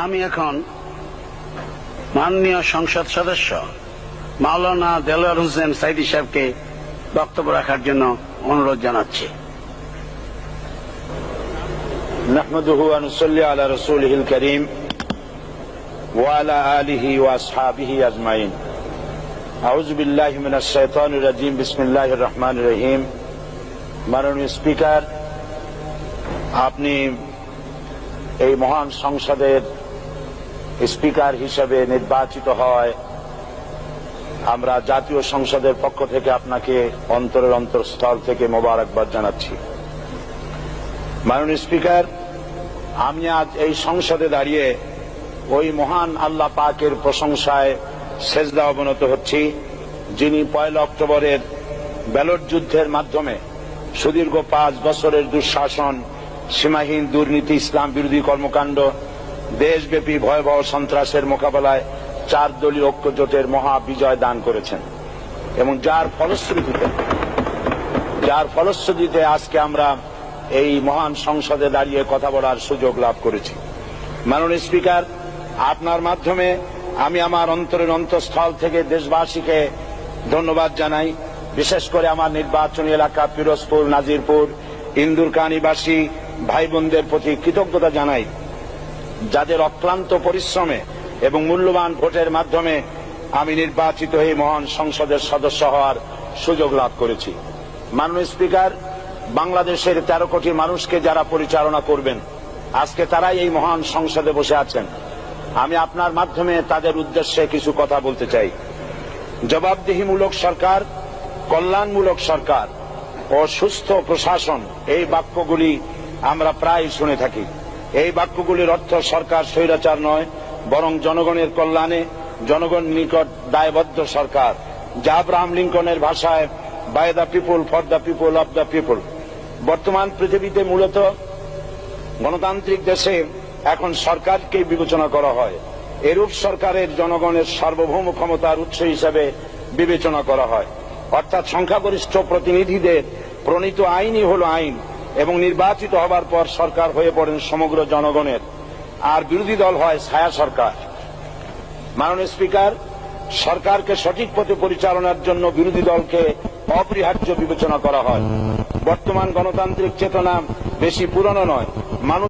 আমি এখন মাননীয় সংসদ সদস্য মাওলানা দেলোয়ার হোসেন সাইদি সাহেবকে বক্তব্য রাখার জন্য অনুরোধ জানাচ্ছি। নাহমাদুহু ওয়া নুসাল্লি আলা রাসূলিহিল কারীম ওয়া আলা আলিহি ওয়া আসহাবিহি আজমাইন। আউযু বিল্লাহি মিনাশ শাইতানির রাজীম। বিসমিল্লাহির রহমানির রহিম। মাননীয় স্পিকার, আপনি এই মহান সংসদের স্পিকার হিসেবে নির্বাচিত হয় আমরা জাতীয় সংসদের পক্ষ থেকে আপনাকে অন্তরের অন্তঃস্থল থেকে মোবারকবাদ জানাচ্ছি। মাননীয় স্পিকার, আমি আজ এই সংসদে দাঁড়িয়ে ওই মহান আল্লাহ পাকের প্রশংসায় সেজদা অবনত হচ্ছি, যিনি 1 অক্টোবরের ব্যালট যুদ্ধের মাধ্যমে সুদীর্ঘ 5 বছরের দুঃশাসন, সীমাহীন দুর্নীতি, ইসলাম বিরোধী কর্মকাণ্ড, দেশব্যাপী ভয়াবহ সন্ত্রাসের মোকাবেলায় 4 দলীয় ঐক্য জোটের মহা বিজয় দান করেছেন এবং যার ফলশ্রুতিতে আজকে আমরা এই মহান সংসদে দাঁড়িয়ে কথা বলার সুযোগ লাভ করেছি। মাননীয় স্পিকার, আপনার মাধ্যমে আমি আমার অন্তরের অন্তঃস্থল থেকে দেশবাসীকে ধন্যবাদ জানাই। বিশেষ করে আমার নির্বাচনী এলাকা পিরোজপুর, নাজিরপুর, ইন্দুরকানীবাসী ভাই বোনদের প্রতি কৃতজ্ঞতা জানাই, যাদের অক্লান্ত পরিশ্রমে এবং মূল্যবান ভোটের মাধ্যমে আমি নির্বাচিত হয়ে মহান সংসদের সদস্য হওয়ার সুযোগ লাভ করেছি। মাননীয় স্পিকার, বাংলাদেশের 13 কোটি মানুষকে যারা পরিচালনা করবেন, আজকে তারাই এই মহান সংসদে বসে আছেন। আমি আপনার মাধ্যমে তাদের উদ্দেশ্যে কিছু কথা বলতে চাই। জবাবদিহিমূলক সরকার, কল্যাণমূলক সরকার ও সুস্থ প্রশাসন, এই বাক্যগুলি আমরা প্রায় শুনে থাকি। এই বাক্যগুলির অর্থ সরকার স্বৈরাচার নয়, বরং জনগণের কল্যাণে জনগণ নিকট দায়বদ্ধ সরকার, যা আব্রাহাম লিঙ্কনের ভাষায় by the people, for the people, of the people. বর্তমান পৃথিবীতে মূলত গণতান্ত্রিক দেশে এখন সরকারকে বিবেচনা করা হয়। এরূপ সরকারের জনগণের সার্বভৌম ক্ষমতার উৎস হিসেবে বিবেচনা করা হয়, অর্থাৎ সংখ্যাগরিষ্ঠ প্রতিনিধিদের প্রণীত আইনই হল আইন এবং নির্বাচিত হবার পর সরকার হয়ে পড়েন সমগ্র জনগণের, আর বিরোধী দল হয় ছায়া সরকার। মাননীয় স্পিকার, সরকারকে সঠিক পথে পরিচালনার জন্য বিরোধী দলকে অপরিহার্য বিবেচনা করা হয়। বর্তমান গণতান্ত্রিক চেতনা বেশি পুরনো নয়,